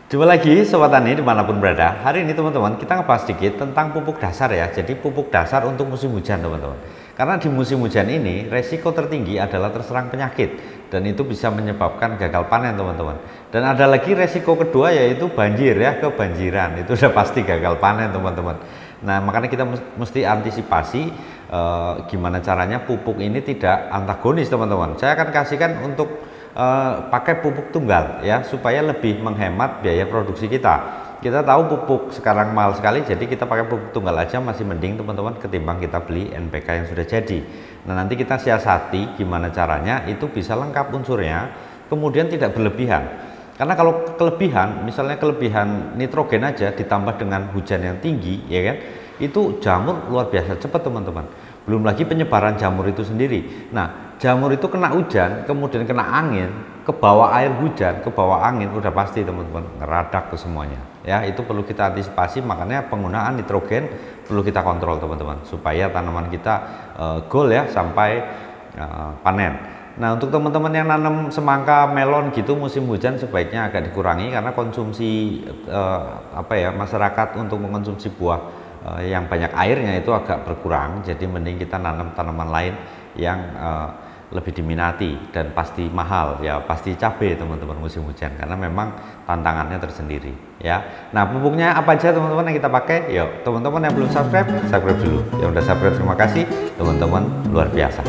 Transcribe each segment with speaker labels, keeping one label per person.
Speaker 1: Jumpa lagi Sobat Tani dimanapun berada. Hari ini teman-teman kita ngebahas sedikit tentang pupuk dasar ya. Jadi pupuk dasar untuk musim hujan teman-teman. Karena di musim hujan ini resiko tertinggi adalah terserang penyakit. Dan itu bisa menyebabkan gagal panen teman-teman. Dan ada lagi resiko kedua yaitu banjir ya, kebanjiran. Itu sudah pasti gagal panen teman-teman. Nah makanya kita mesti antisipasi gimana caranya pupuk ini tidak antagonis teman-teman. Saya akan kasihkan untuk pakai pupuk tunggal ya supaya lebih menghemat biaya produksi kita. Kita tahu pupuk sekarang mahal sekali, jadi kita pakai pupuk tunggal aja masih mending teman-teman ketimbang kita beli NPK yang sudah jadi. Nah nanti kita siasati gimana caranya itu bisa lengkap unsurnya, kemudian tidak berlebihan. Karena kalau kelebihan, misalnya kelebihan nitrogen aja ditambah dengan hujan yang tinggi ya kan, itu jamur luar biasa cepat teman-teman. Belum lagi penyebaran jamur itu sendiri. Nah jamur itu kena hujan, kemudian kena angin, ke bawah air hujan, ke bawah angin, udah pasti teman-teman ngeradak ke semuanya. Ya itu perlu kita antisipasi, makanya penggunaan nitrogen perlu kita kontrol teman-teman, supaya tanaman kita goal ya sampai panen. Nah untuk teman-teman yang nanam semangka, melon gitu musim hujan sebaiknya agak dikurangi karena konsumsi masyarakat untuk mengkonsumsi buah yang banyak airnya itu agak berkurang. Jadi mending kita nanam tanaman lain yang lebih diminati dan pasti mahal ya, pasti cabai teman-teman musim hujan karena memang tantangannya tersendiri ya. Nah pupuknya apa aja teman-teman yang kita pakai? Yuk teman-teman yang belum subscribe, subscribe dulu. Yang udah subscribe terima kasih teman-teman, luar biasa.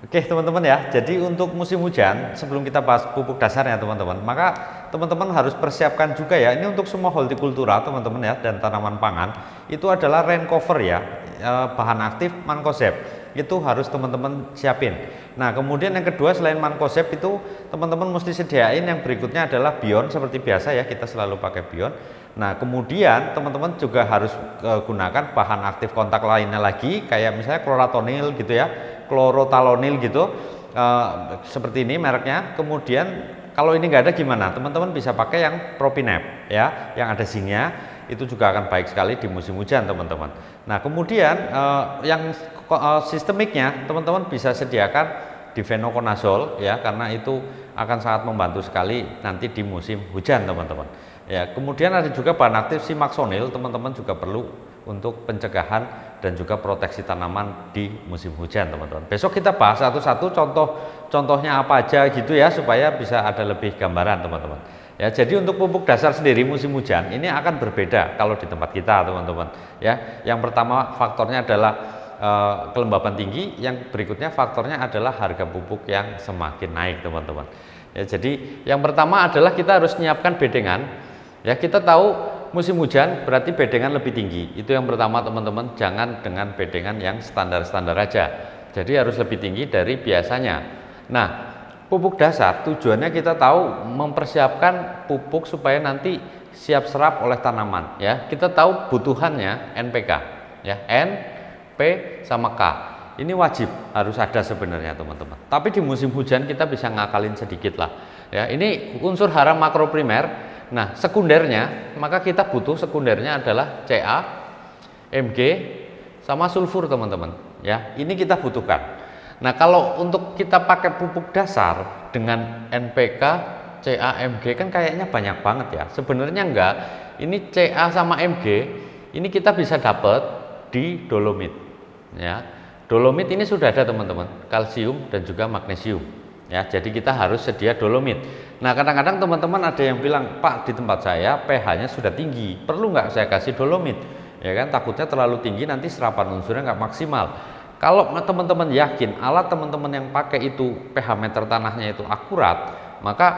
Speaker 1: Oke teman-teman ya, jadi untuk musim hujan sebelum kita bahas pupuk dasarnya teman-teman, maka teman-teman harus persiapkan juga ya, ini untuk semua hortikultura teman-teman ya dan tanaman pangan itu adalah rain cover ya, bahan aktif mancozeb itu harus teman-teman siapin. Nah kemudian yang kedua selain mancozeb itu teman-teman mesti sediain yang berikutnya adalah bion seperti biasa ya, kita selalu pakai bion. Nah kemudian teman-teman juga harus gunakan bahan aktif kontak lainnya lagi kayak misalnya klorotanil gitu ya, klorotalonil gitu, seperti ini mereknya. Kemudian kalau ini nggak ada gimana teman-teman bisa pakai yang propinep ya, yang ada zinc-nya, itu juga akan baik sekali di musim hujan teman-teman. Nah kemudian yang sistemiknya teman-teman bisa sediakan difenoconazole ya, karena itu akan sangat membantu sekali nanti di musim hujan teman-teman ya. Kemudian ada juga bahan aktif simaxonil, teman-teman juga perlu untuk pencegahan dan juga proteksi tanaman di musim hujan teman-teman. Besok kita bahas satu-satu contohnya apa aja gitu ya, supaya bisa ada lebih gambaran teman-teman ya. Jadi untuk pupuk dasar sendiri musim hujan ini akan berbeda kalau di tempat kita teman-teman ya. Yang pertama faktornya adalah kelembaban tinggi, yang berikutnya faktornya adalah harga pupuk yang semakin naik teman-teman ya. Jadi yang pertama adalah kita harus menyiapkan bedengan ya. Kita tahu musim hujan berarti bedengan lebih tinggi, itu yang pertama teman-teman. Jangan dengan bedengan yang standar-standar aja, jadi harus lebih tinggi dari biasanya. Nah pupuk dasar tujuannya kita tahu mempersiapkan pupuk supaya nanti siap serap oleh tanaman ya. Kita tahu butuhannya NPK ya, N, P sama K ini wajib harus ada sebenarnya teman-teman, tapi di musim hujan kita bisa ngakalin sedikit lah ya. Ini unsur hara makroprimer. Nah sekundernya, maka kita butuh sekundernya adalah Ca, Mg, sama sulfur teman-teman ya. Ini kita butuhkan. Nah kalau untuk kita pakai pupuk dasar dengan NPK, Ca, Mg kan kayaknya banyak banget ya. Sebenarnya enggak. Ini Ca sama Mg ini kita bisa dapat di dolomit ya. Dolomit ini sudah ada teman-teman, kalsium dan juga magnesium ya. Jadi kita harus sedia dolomit. Nah kadang-kadang teman-teman ada yang bilang, Pak di tempat saya pH-nya sudah tinggi, perlu nggak saya kasih dolomit ya kan, takutnya terlalu tinggi nanti serapan unsurnya nggak maksimal. Kalau teman-teman yakin alat teman-teman yang pakai itu pH meter tanahnya itu akurat, maka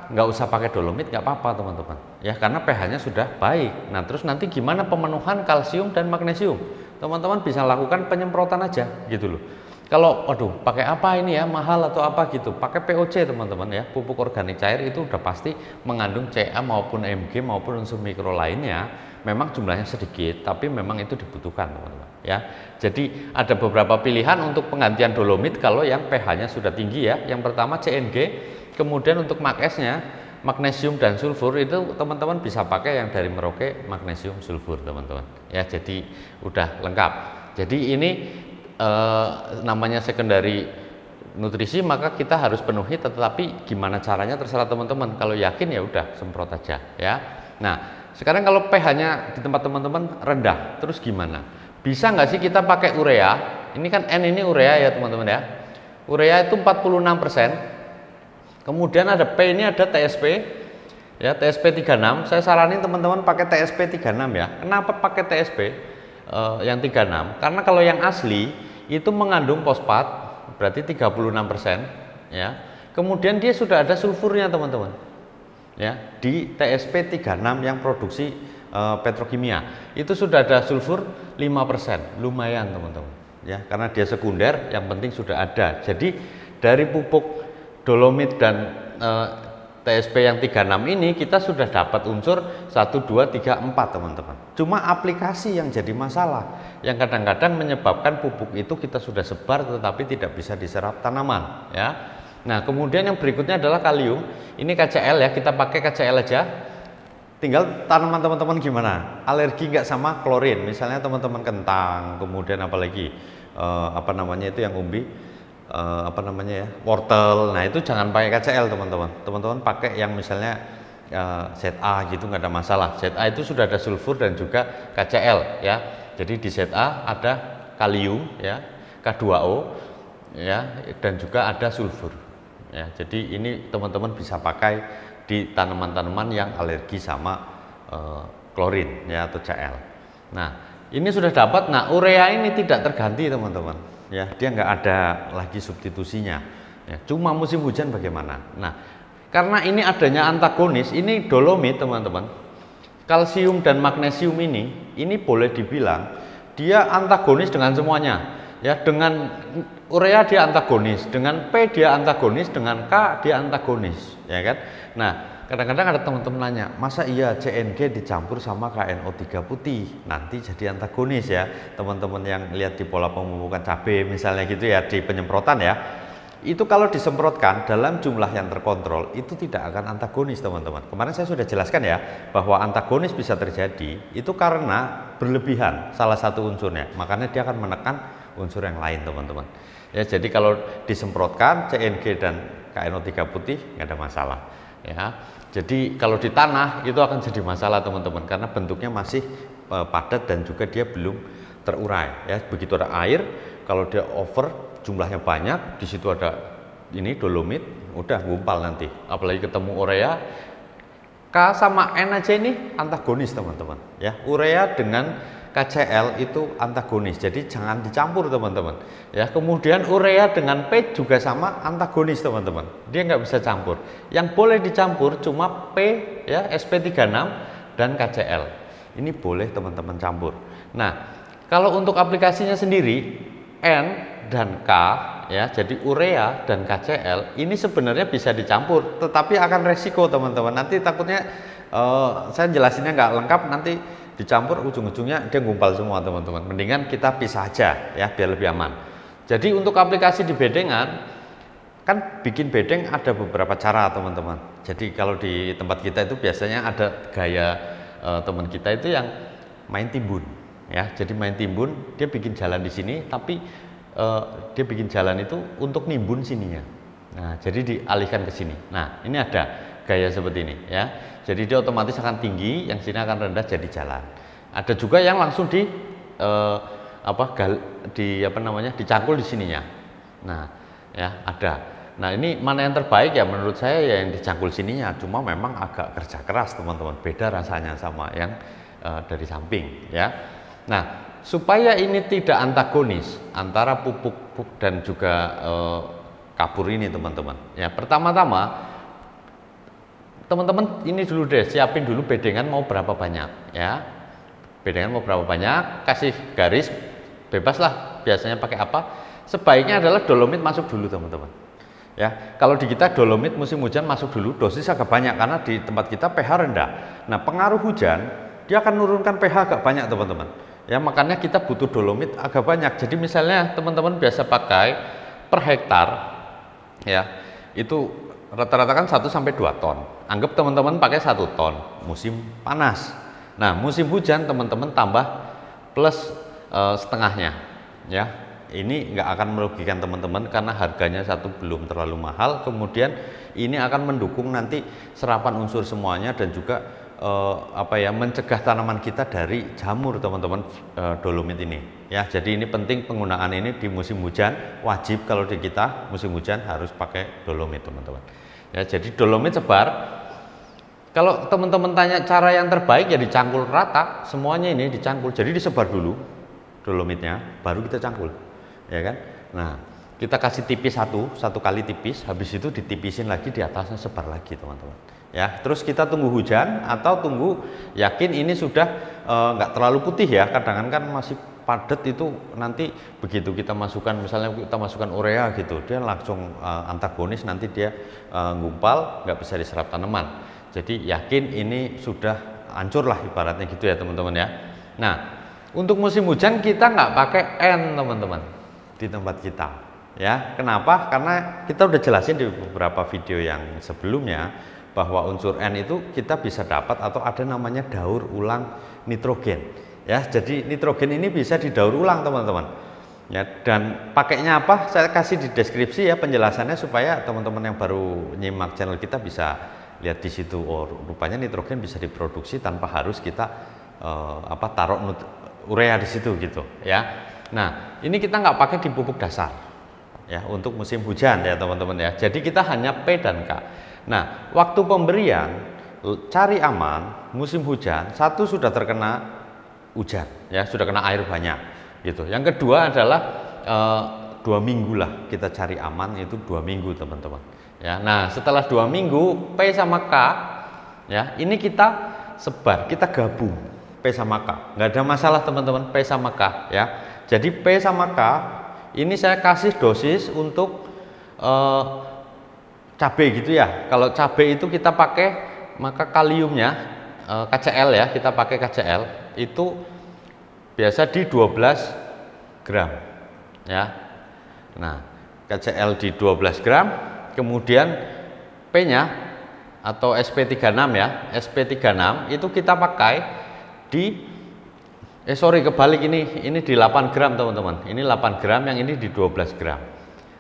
Speaker 1: nggak usah pakai dolomit, nggak apa-apa teman-teman ya, karena pH-nya sudah baik. Nah terus nanti gimana pemenuhan kalsium dan magnesium, teman-teman bisa lakukan penyemprotan aja gitu loh. Kalau aduh pakai apa ini ya, mahal atau apa gitu, pakai POC teman-teman ya, pupuk organik cair itu udah pasti mengandung Ca maupun Mg maupun unsur mikro lainnya. Memang jumlahnya sedikit tapi memang itu dibutuhkan teman-teman ya. Jadi ada beberapa pilihan untuk penggantian dolomit kalau yang pH-nya sudah tinggi ya. Yang pertama CNG, kemudian untuk Mag S-nya magnesium dan sulfur itu teman-teman bisa pakai yang dari Merauke magnesium sulfur teman-teman ya, jadi udah lengkap. Jadi ini namanya secondary nutrisi, maka kita harus penuhi, tetapi gimana caranya terserah teman-teman. Kalau yakin ya udah semprot aja ya. Nah sekarang kalau pH-nya di tempat teman-teman rendah, terus gimana? Bisa nggak sih kita pakai urea? Ini kan N ini urea ya teman-teman ya. Urea itu 46%. Kemudian ada P, ini ada TSP ya, TSP 36. Saya saranin teman-teman pakai TSP 36 ya. Kenapa pakai TSP yang 36? Karena kalau yang asli itu mengandung fosfat, berarti 36% ya. Kemudian dia sudah ada sulfurnya teman-teman ya, di TSP 36 yang produksi petrokimia itu sudah ada sulfur 5%, lumayan teman-teman ya, karena dia sekunder, yang penting sudah ada. Jadi dari pupuk dolomit dan TSP yang 36 ini kita sudah dapat unsur 1, 2, 3, 4 teman-teman. Cuma aplikasi yang jadi masalah, yang kadang-kadang menyebabkan pupuk itu kita sudah sebar tetapi tidak bisa diserap tanaman ya. Nah kemudian yang berikutnya adalah kalium. Ini KCl ya, kita pakai KCl aja. Tinggal tanaman teman-teman gimana, alergi nggak sama klorin, misalnya teman-teman kentang, kemudian apalagi apa namanya itu yang umbi, apa namanya ya, wortel. Nah itu jangan pakai KCl teman-teman. Teman-teman pakai yang misalnya ZA gitu, nggak ada masalah. ZA itu sudah ada sulfur dan juga KCl ya. Jadi di ZA ada kalium ya, K2O ya, dan juga ada sulfur ya. Jadi ini teman-teman bisa pakai di tanaman-tanaman yang alergi sama klorin ya atau Cl. Nah ini sudah dapat. Nah urea ini tidak terganti teman-teman ya, dia nggak ada lagi substitusinya ya. Cuma musim hujan bagaimana? Nah karena ini adanya antagonis, ini dolomit teman-teman, kalsium dan magnesium ini boleh dibilang dia antagonis dengan semuanya ya. Dengan urea dia antagonis, dengan P dia antagonis, dengan K dia antagonis ya kan. Nah kadang-kadang ada teman-teman nanya, masa iya CNG dicampur sama KNO3 putih nanti jadi antagonis ya. Teman-teman yang lihat di pola pemupukan cabai misalnya gitu ya, di penyemprotan ya, itu kalau disemprotkan dalam jumlah yang terkontrol itu tidak akan antagonis teman-teman. Kemarin saya sudah jelaskan ya bahwa antagonis bisa terjadi itu karena berlebihan salah satu unsurnya, makanya dia akan menekan unsur yang lain teman-teman ya. Jadi kalau disemprotkan CNG dan KNO3 putih nggak ada masalah ya. Jadi kalau di tanah itu akan jadi masalah teman-teman, karena bentuknya masih padat dan juga dia belum terurai ya. Begitu ada air, kalau dia over jumlahnya banyak, di situ ada ini dolomit, udah ngumpal nanti. Apalagi ketemu urea, K sama N aja ini antagonis teman-teman ya. Urea dengan KCl itu antagonis, jadi jangan dicampur teman-teman ya. Kemudian urea dengan P juga sama antagonis teman-teman, dia nggak bisa campur. Yang boleh dicampur cuma P ya, SP36 dan KCl, ini boleh teman-teman campur. Nah kalau untuk aplikasinya sendiri N dan K ya, jadi urea dan KCl ini sebenarnya bisa dicampur, tetapi akan resiko teman-teman. Nanti takutnya saya jelasinnya nggak lengkap, nanti dicampur ujung-ujungnya dia ngumpal semua teman-teman. Mendingan kita pisah aja ya biar lebih aman. Jadi untuk aplikasi di bedengan, kan bikin bedeng ada beberapa cara teman-teman. Jadi kalau di tempat kita itu biasanya ada gaya teman kita itu yang main timbun ya. Jadi main timbun, dia bikin jalan di sini, tapi dia bikin jalan itu untuk nimbun sininya. Nah jadi dialihkan ke sini. Nah ini ada gaya seperti ini ya. Jadi dia otomatis akan tinggi, yang sini akan rendah jadi jalan. Ada juga yang langsung dicangkul di sininya. Nah, ya ada. Nah, ini mana yang terbaik ya menurut saya ya yang dicangkul sininya. Cuma memang agak kerja keras teman-teman. Beda rasanya sama yang dari samping ya. Nah, supaya ini tidak antagonis antara pupuk dan juga kapur ini teman-teman. Ya, pertama-tama teman-teman ini dulu deh, siapin dulu bedengan mau berapa banyak ya. Bedengan mau berapa banyak, kasih garis, bebas lah biasanya pakai apa. Sebaiknya adalah dolomit masuk dulu teman-teman ya. Kalau di kita dolomit musim hujan masuk dulu, dosis agak banyak karena di tempat kita pH rendah. Nah pengaruh hujan dia akan menurunkan pH agak banyak teman-teman ya, makanya kita butuh dolomit agak banyak. Jadi misalnya teman-teman biasa pakai per hektar ya, itu rata-rata kan 1 sampai 2 ton. Anggap teman-teman pakai 1 ton musim panas. Nah, musim hujan teman-teman tambah plus setengahnya ya. Ini nggak akan merugikan teman-teman karena harganya satu belum terlalu mahal, kemudian ini akan mendukung nanti serapan unsur semuanya dan juga mencegah tanaman kita dari jamur teman-teman, dolomit ini ya. Jadi ini penting penggunaan ini di musim hujan, wajib kalau di kita musim hujan harus pakai dolomit teman-teman ya. Jadi dolomit sebar, kalau teman-teman tanya cara yang terbaik ya dicangkul rata semuanya, ini dicangkul, jadi disebar dulu dolomitnya baru kita cangkul ya kan. Nah, kita kasih tipis satu kali tipis, habis itu ditipisin lagi, di atasnya sebar lagi teman-teman ya. Terus kita tunggu hujan atau tunggu yakin ini sudah nggak terlalu putih ya, kadang kan masih padat, itu nanti begitu kita masukkan, misalnya kita masukkan urea gitu, dia langsung antagonis, nanti dia ngumpal, nggak bisa diserap tanaman. Jadi yakin ini sudah hancur lah ibaratnya gitu ya teman-teman ya. Nah, untuk musim hujan kita nggak pakai N teman-teman di tempat kita ya. Kenapa? Karena kita udah jelasin di beberapa video yang sebelumnya bahwa unsur N itu kita bisa dapat atau ada namanya daur ulang nitrogen ya. Jadi nitrogen ini bisa didaur ulang teman-teman ya. Dan pakainya apa? Saya kasih di deskripsi ya penjelasannya, supaya teman-teman yang baru nyimak channel kita bisa lihat di situ. Oh, rupanya nitrogen bisa diproduksi tanpa harus kita taruh urea di situ gitu ya. Nah, ini kita nggak pakai di pupuk dasar ya untuk musim hujan ya teman-teman ya. Jadi kita hanya P dan K. Nah, waktu pemberian cari aman musim hujan, satu sudah terkena hujan ya, sudah kena air banyak gitu. Yang kedua adalah 2 minggu lah kita cari aman, itu 2 minggu teman-teman ya. Nah, setelah 2 minggu P sama K ya, ini kita sebar, kita gabung P sama K, nggak ada masalah teman-teman, P sama K ya. Jadi P sama K ini saya kasih dosis untuk cabai gitu ya. Kalau cabai itu kita pakai, maka kaliumnya KCl ya, kita pakai KCl itu biasa di 12 gram ya. Nah, KCl di 12 gram, kemudian P-nya atau SP36 ya, SP36 itu kita pakai di kebalik, ini di 8 gram teman-teman. Ini 8 gram, yang ini di 12 gram.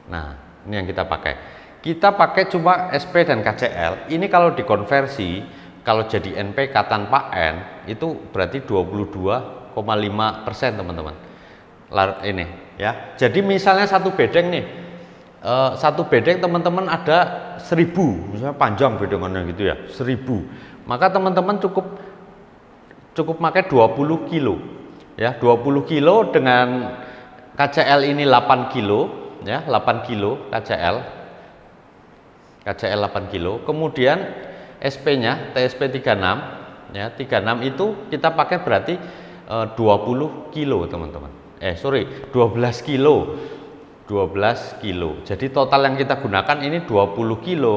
Speaker 1: Nah, ini yang kita pakai. Kita pakai cuma SP dan KCl. Ini kalau dikonversi, kalau jadi NPK tanpa N, itu berarti 22,5% teman-teman. Ini ya. Jadi misalnya satu bedeng nih, satu bedeng teman-teman ada 1000, misalnya panjang bedengannya gitu ya, 1000. Maka teman-teman cukup pakai 20 kilo ya, 20 kilo dengan KCl ini 8 kilo ya, 8 kilo KCl 8 kilo, kemudian SP-nya TSP36 ya, 36 itu kita pakai berarti 20 kilo teman-teman. 12 kilo. 12 kilo. Jadi total yang kita gunakan ini 20 kilo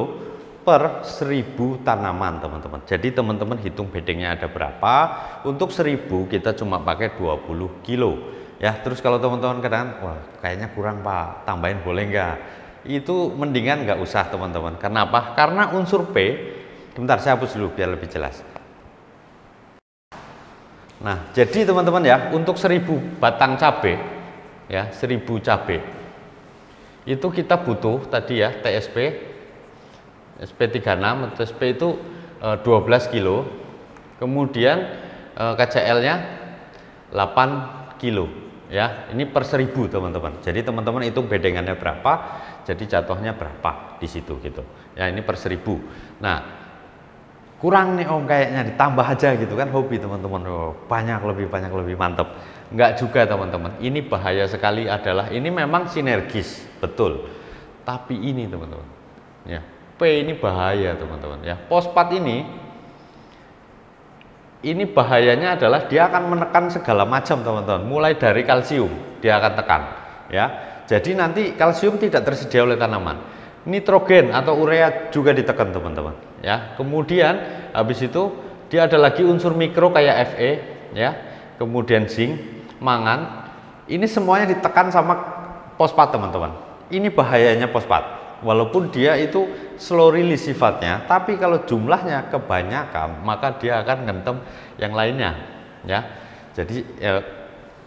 Speaker 1: per 1000 tanaman teman-teman. Jadi teman-teman hitung bedengnya ada berapa. Untuk 1000 kita cuma pakai 20 kilo ya. Terus kalau teman-teman kadang, wah kayaknya kurang Pak, tambahin boleh nggak? Itu mendingan nggak usah teman-teman. Karena apa? Karena unsur P, sebentar saya hapus dulu biar lebih jelas. Nah, jadi teman-teman ya, untuk 1000 batang cabai ya, 1000 cabai itu kita butuh tadi ya, TSP SP36 atau SP itu 12 kilo, kemudian KCl-nya 8 kilo ya. Ini per 1000 teman-teman. Jadi teman-teman hitung bedengannya berapa, jadi jatuhnya berapa di situ gitu ya. Ini per 1000. Nah, kurang nih Om kayaknya, ditambah aja gitu kan, hobi teman-teman. Oh, banyak lebih mantep. Enggak juga teman-teman. Ini bahaya sekali, adalah ini memang sinergis betul, tapi ini teman-teman ya, P ini bahaya teman-teman ya. Fosfat ini bahayanya adalah dia akan menekan segala macam teman-teman, mulai dari kalsium dia akan tekan ya. Jadi nanti kalsium tidak tersedia oleh tanaman, nitrogen atau urea juga ditekan teman-teman ya. Kemudian habis itu dia ada lagi unsur mikro kayak Fe ya, kemudian zinc, mangan, ini semuanya ditekan sama fosfat teman-teman. Ini bahayanya fosfat walaupun dia itu slow release sifatnya, tapi kalau jumlahnya kebanyakan maka dia akan ngentem yang lainnya ya. Jadi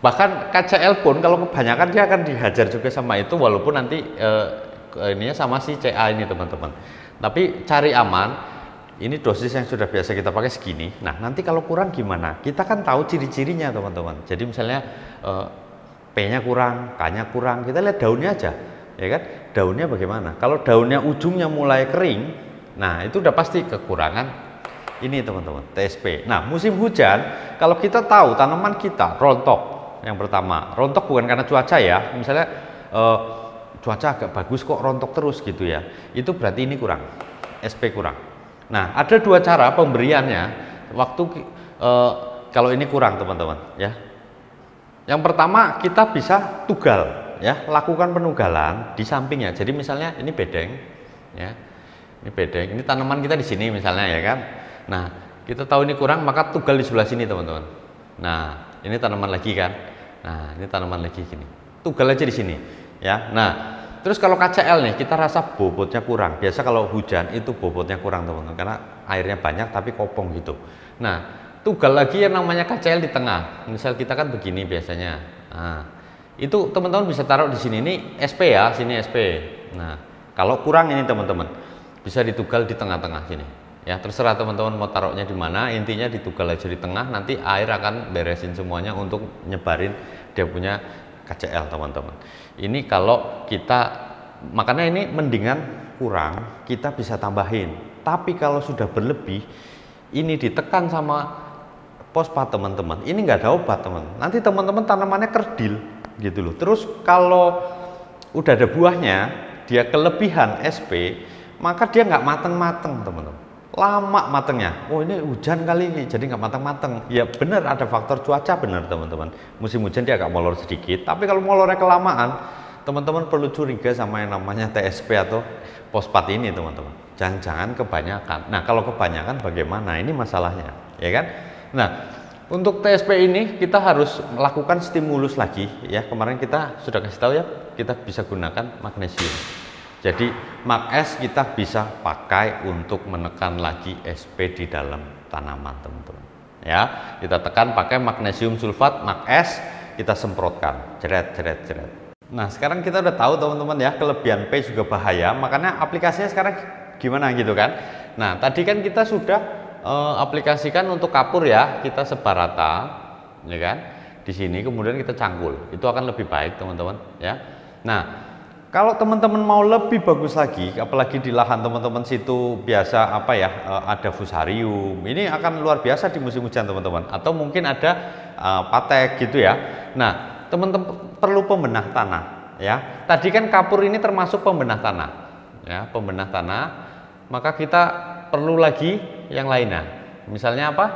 Speaker 1: bahkan KCl pun kalau kebanyakan dia akan dihajar juga sama itu, walaupun nanti ininya sama si CA ini teman-teman. Tapi cari aman. Ini dosis yang sudah biasa kita pakai segini. Nah, nanti kalau kurang gimana? Kita kan tahu ciri-cirinya teman-teman. Jadi misalnya P-nya kurang, K-nya kurang, kita lihat daunnya aja, ya kan? Daunnya bagaimana? Kalau daunnya ujungnya mulai kering, nah itu udah pasti kekurangan ini teman-teman, TSP. Nah, musim hujan, kalau kita tahu tanaman kita rontok, yang pertama, rontok bukan karena cuaca ya. Misalnya cuaca agak bagus kok rontok terus gitu ya. Itu berarti ini kurang, SP kurang. Nah, ada dua cara pemberiannya waktu kalau ini kurang teman-teman ya. Yang pertama kita bisa tugal ya, lakukan penugalan di sampingnya. Jadi misalnya ini bedeng ya. Ini bedeng, ini tanaman kita di sini misalnya ya kan. Nah, kita tahu ini kurang maka tugal di sebelah sini teman-teman. Nah, ini tanaman lagi kan. Nah, ini tanaman lagi gini. Tugal aja di sini ya. Nah, terus kalau KCl nih, kita rasa bobotnya kurang. Biasa kalau hujan itu bobotnya kurang teman-teman, karena airnya banyak tapi kopong gitu. Nah, tugal lagi yang namanya KCl di tengah. Misal kita kan begini biasanya. Nah, itu teman-teman bisa taruh di sini. Ini SP ya, sini SP. Nah, kalau kurang ini teman-teman, bisa ditugal di tengah-tengah sini. Ya, terserah teman-teman mau taruhnya di mana. Intinya ditugal aja di tengah. Nanti air akan beresin semuanya untuk nyebarin dia punya KCl teman-teman. Ini kalau kita, makanya ini mendingan kurang kita bisa tambahin. Tapi kalau sudah berlebih, ini ditekan sama fosfat teman-teman. Ini nggak ada obat teman. Nanti teman-teman tanamannya kerdil gitu loh. Terus kalau udah ada buahnya, dia kelebihan SP, maka dia nggak mateng-mateng teman-teman. Lama matengnya. Oh ini hujan kali ini jadi nggak mateng-mateng. Ya benar ada faktor cuaca benar teman-teman. Musim hujan dia agak molor sedikit. Tapi kalau molornya kelamaan, teman-teman perlu curiga sama yang namanya TSP atau fosfat ini teman-teman. Jangan-jangan kebanyakan. Nah kalau kebanyakan bagaimana? Ini masalahnya, ya kan? Nah untuk TSP ini kita harus melakukan stimulus lagi ya. Kemarin kita sudah kasih tahu ya, kita bisa gunakan magnesium. Jadi Mag-S kita bisa pakai untuk menekan lagi SP di dalam tanaman teman-teman. Ya, kita tekan pakai magnesium sulfat Mag-S, kita semprotkan, jeret. Nah sekarang kita udah tahu teman-teman ya, kelebihan P juga bahaya. Makanya aplikasinya sekarang gimana gitu kan? Nah tadi kan kita sudah aplikasikan untuk kapur ya, kita sebar rata, ya kan? Di sini kemudian kita cangkul, itu akan lebih baik teman-teman ya. Nah kalau teman-teman mau lebih bagus lagi, apalagi di lahan teman-teman situ biasa apa ya, ada fusarium, ini akan luar biasa di musim hujan teman-teman. Atau mungkin ada patek gitu ya. Nah, teman-teman perlu pembenah tanah ya. Tadi kan kapur ini termasuk pembenah tanah, ya pembenah tanah. Maka kita perlu lagi yang lainnya. Misalnya apa?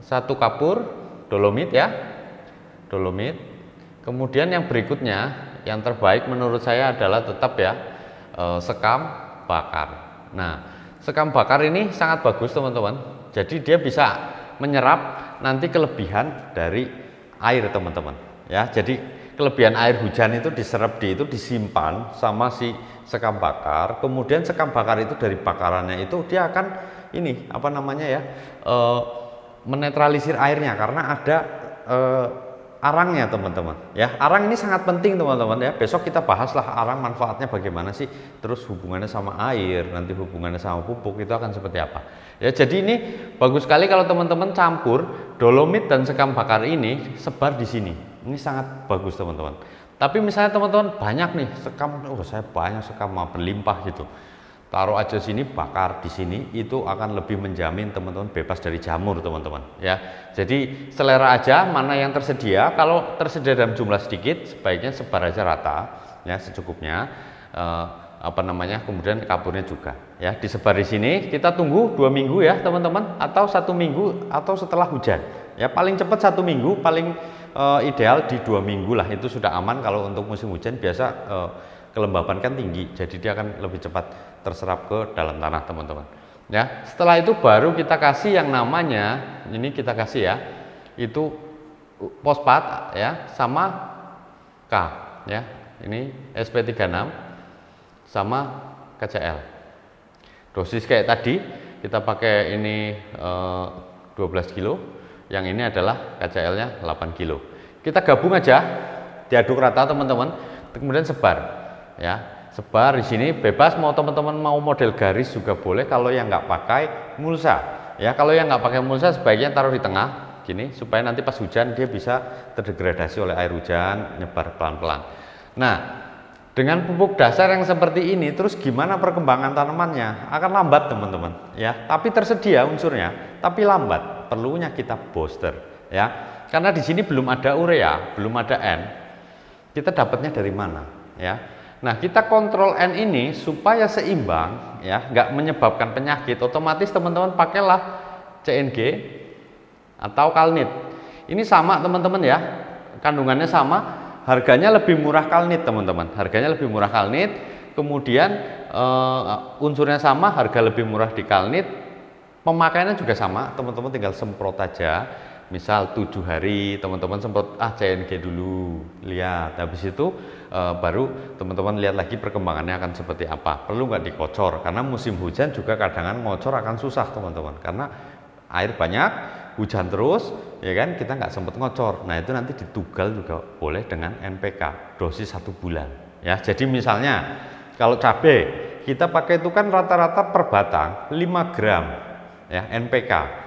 Speaker 1: Satu kapur, dolomit ya, dolomit. Kemudian yang berikutnya. Yang terbaik menurut saya adalah tetap ya sekam bakar. Nah sekam bakar ini sangat bagus teman-teman. Jadi dia bisa menyerap nanti kelebihan dari air teman-teman. Ya jadi kelebihan air hujan itu diserap itu disimpan sama si sekam bakar. Kemudian sekam bakar itu dari bakarannya itu dia akan ini apa namanya ya menetralisir airnya karena ada arangnya teman-teman ya. Arang ini sangat penting teman-teman ya. Besok kita bahaslah arang manfaatnya bagaimana sih, terus hubungannya sama air, nanti hubungannya sama pupuk itu akan seperti apa ya. Jadi ini bagus sekali kalau teman-teman campur dolomit dan sekam bakar ini sebar di sini. Ini sangat bagus teman-teman. Tapi misalnya teman-teman banyak nih sekam, saya banyak sekam berlimpah gitu, taruh aja sini, bakar di sini, itu akan lebih menjamin teman-teman bebas dari jamur teman-teman ya. Jadi selera aja mana yang tersedia. Kalau tersedia dalam jumlah sedikit sebaiknya sebar aja rata ya secukupnya. Apa namanya, kemudian kapurnya juga ya disebar di sini. Kita tunggu 2 minggu ya teman-teman, atau 1 minggu atau setelah hujan ya. Paling cepat 1 minggu, paling ideal di 2 minggu lah, itu sudah aman. Kalau untuk musim hujan biasa kelembaban kan tinggi, jadi dia akan lebih cepat terserap ke dalam tanah teman-teman ya. Setelah itu baru kita kasih yang namanya, ini kita kasih ya, itu fosfat ya sama K ya, ini SP36 sama KCl. Dosis kayak tadi kita pakai ini 12 kilo, yang ini adalah KCl-nya 8 kilo. Kita gabung aja, diaduk rata teman-teman, kemudian sebar ya. Sebar di sini bebas, mau teman-teman mau model garis juga boleh kalau yang nggak pakai mulsa ya. Kalau yang nggak pakai mulsa sebaiknya taruh di tengah gini supaya nanti pas hujan dia bisa terdegradasi oleh air hujan, nyebar pelan-pelan. Nah, dengan pupuk dasar yang seperti ini, terus gimana perkembangan tanamannya? Akan lambat teman-teman ya, tapi tersedia unsurnya, tapi lambat. Perlunya kita booster ya, karena di sini belum ada urea, belum ada N. Kita dapatnya dari mana ya? Nah, kita kontrol N ini supaya seimbang ya, nggak menyebabkan penyakit. Otomatis teman-teman pakailah CNG atau Kalnit. Ini sama teman-teman ya, kandungannya sama, harganya lebih murah Kalnit teman-teman. Harganya lebih murah Kalnit, kemudian unsurnya sama, harga lebih murah di Kalnit. Pemakaiannya juga sama, teman-teman tinggal semprot aja. Misal 7 hari teman-teman semprot CNG dulu, lihat, habis itu baru teman-teman lihat lagi perkembangannya akan seperti apa. Perlu nggak dikocor, karena musim hujan juga kadang ngocor akan susah teman-teman, karena air banyak, hujan terus ya kan, kita nggak sempat ngocor. Nah, itu nanti ditugal juga boleh dengan NPK dosis 1 bulan ya. Jadi misalnya kalau cabai kita pakai itu kan rata-rata per batang 5 gram ya NPK.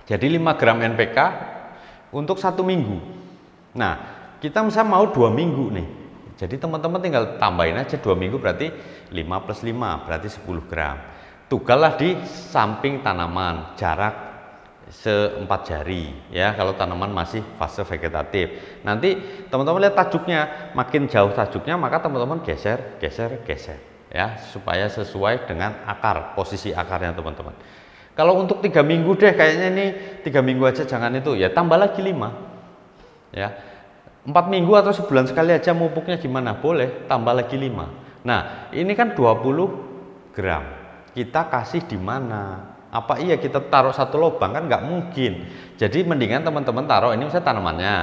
Speaker 1: Jadi 5 gram NPK untuk 1 minggu. Nah, kita misalnya mau 2 minggu nih. Jadi teman-teman tinggal tambahin aja 2 minggu, berarti 5 plus 5 berarti 10 gram. Tugallah di samping tanaman, jarak se-4 jari ya, kalau tanaman masih fase vegetatif. Nanti teman-teman lihat tajuknya, makin jauh tajuknya maka teman-teman geser ya, supaya sesuai dengan akar, posisi akarnya teman-teman. Kalau untuk 3 minggu deh, kayaknya ini 3 minggu aja jangan itu ya, tambah lagi 5 ya. 4 minggu atau sebulan sekali aja mupuknya gimana? Boleh, tambah lagi 5. Nah, ini kan 20 gram. Kita kasih di mana? Apa iya kita taruh satu lubang? Kan nggak mungkin. Jadi mendingan teman-teman taruh ini misalnya tanamannya,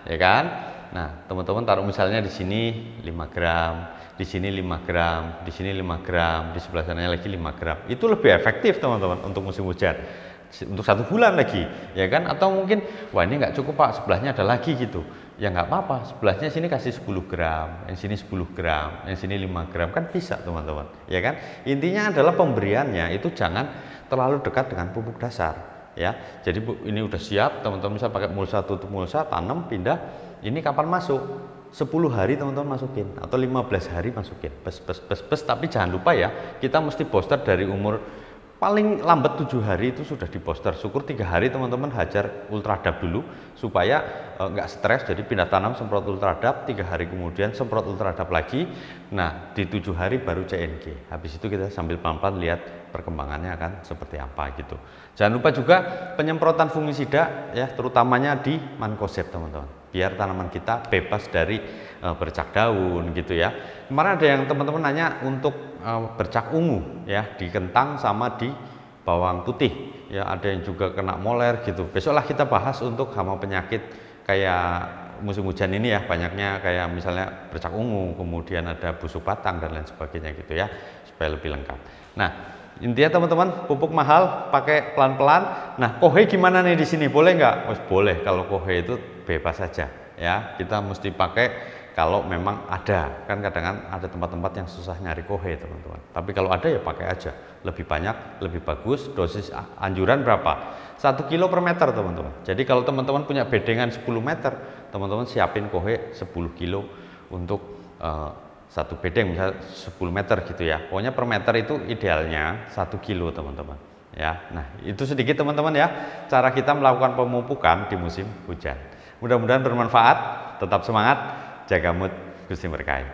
Speaker 1: ya kan? Nah, teman-teman taruh misalnya di sini 5 gram, di sini 5 gram, di sini 5 gram, di sebelah sana lagi 5 gram. Itu lebih efektif teman-teman untuk musim hujan. Untuk 1 bulan lagi, ya kan? Atau mungkin, wah ini nggak cukup Pak, sebelahnya ada lagi gitu. Ya nggak apa-apa, sebelahnya sini kasih 10 gram, yang sini 10 gram, yang sini 5 gram, kan bisa teman-teman, ya kan? Intinya adalah pemberiannya itu jangan terlalu dekat dengan pupuk dasar, ya. Jadi ini udah siap, teman-teman bisa pakai mulsa, tutup mulsa, tanam, pindah. Ini kapan masuk? 10 hari teman-teman masukin, atau 15 hari masukin, tapi jangan lupa ya, kita mesti booster dari umur paling lambat 7 hari itu sudah di booster. Syukur 3 hari teman-teman hajar ultradap dulu supaya nggak stres. Jadi pindah tanam semprot ultradap, 3 hari kemudian semprot ultradap lagi. Nah, di 7 hari baru CNG. Habis itu kita sambil pelan-pelan lihat perkembangannya akan seperti apa gitu. Jangan lupa juga penyemprotan fungisida ya, terutamanya di mancozeb teman-teman, biar tanaman kita bebas dari bercak daun gitu ya. Kemarin ada yang teman-teman nanya untuk bercak ungu ya, di kentang sama di bawang putih ya, ada yang juga kena moler gitu. Besoklah kita bahas untuk hama penyakit kayak musim hujan ini ya, banyaknya kayak misalnya bercak ungu, kemudian ada busuk batang dan lain sebagainya gitu ya, supaya lebih lengkap. Nah, intinya teman-teman, pupuk mahal pakai pelan-pelan. Nah, kohe gimana nih di sini? Boleh nggak? Oh, boleh, kalau kohe itu bebas saja ya. Kita mesti pakai kalau memang ada, kan kadang ada tempat-tempat yang susah nyari kohe teman-teman. Tapi kalau ada ya pakai aja, lebih banyak, lebih bagus. Dosis anjuran berapa? 1 kilo per meter teman-teman. Jadi kalau teman-teman punya bedengan 10 meter, teman-teman siapin kohe 10 kilo untuk satu bedeng, misalnya 10 meter gitu ya. Pokoknya per meter itu idealnya 1 kilo teman-teman ya. Nah, itu sedikit teman-teman ya, cara kita melakukan pemupukan di musim hujan. Mudah-mudahan bermanfaat. Tetap semangat, jaga mood, Gusti berkahi.